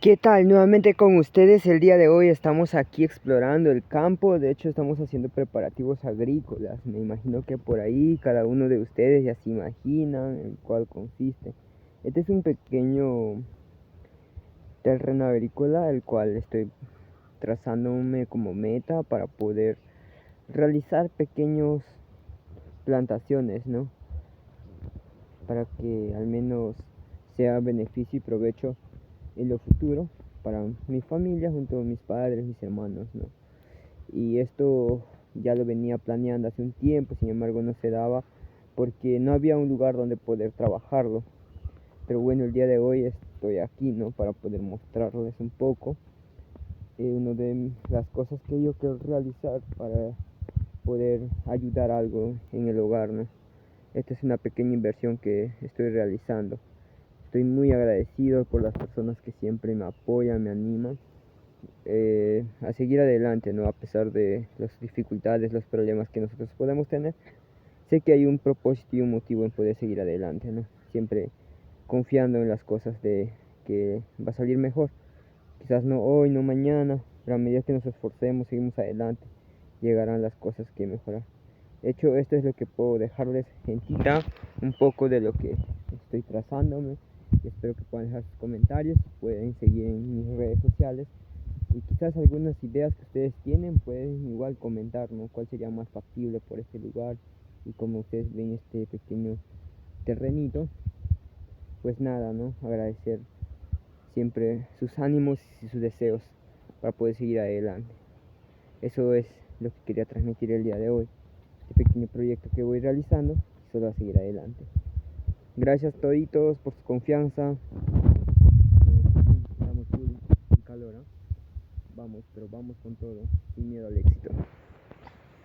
¿Qué tal? Nuevamente con ustedes. El día de hoy estamos aquí explorando el campo. De hecho, estamos haciendo preparativos agrícolas. Me imagino que por ahí cada uno de ustedes ya se imaginan en cuál consiste. Este es un pequeño terreno agrícola el cual estoy trazándome como meta para poder realizar pequeños plantaciones, ¿no? Para que al menos sea beneficio y provecho en lo futuro para mi familia junto a mis padres, mis hermanos, ¿no? Y esto ya lo venía planeando hace un tiempo, sin embargo no se daba porque no había un lugar donde poder trabajarlo. Pero bueno, el día de hoy estoy aquí, ¿no? Para poder mostrarles un poco una de las cosas que yo quiero realizar para poder ayudar algo en el hogar, ¿no? Esta es una pequeña inversión que estoy realizando. Estoy muy agradecido por las personas que siempre me apoyan, me animan a seguir adelante, ¿no? A pesar de las dificultades, los problemas que nosotros podemos tener. Sé que hay un propósito y un motivo en poder seguir adelante, ¿no? Siempre confiando en las cosas de que va a salir mejor. Quizás no hoy, no mañana, pero a medida que nos esforcemos, seguimos adelante, llegarán las cosas que mejorar. De hecho, esto es lo que puedo dejarles en tinta, un poco de lo que estoy trazándome. Y espero que puedan dejar sus comentarios, pueden seguir en mis redes sociales y quizás algunas ideas que ustedes tienen pueden igual comentar, ¿no? ¿Cuál sería más factible por este lugar? Y como ustedes ven este pequeño terrenito, pues nada, ¿no? Agradecer siempre sus ánimos y sus deseos para poder seguir adelante. Eso es lo que quería transmitir el día de hoy. Este pequeño proyecto que voy realizando y solo a seguir adelante. Gracias toditos por su confianza. Estamos full en calor, ¿eh? Vamos, pero vamos con todo, sin miedo al éxito.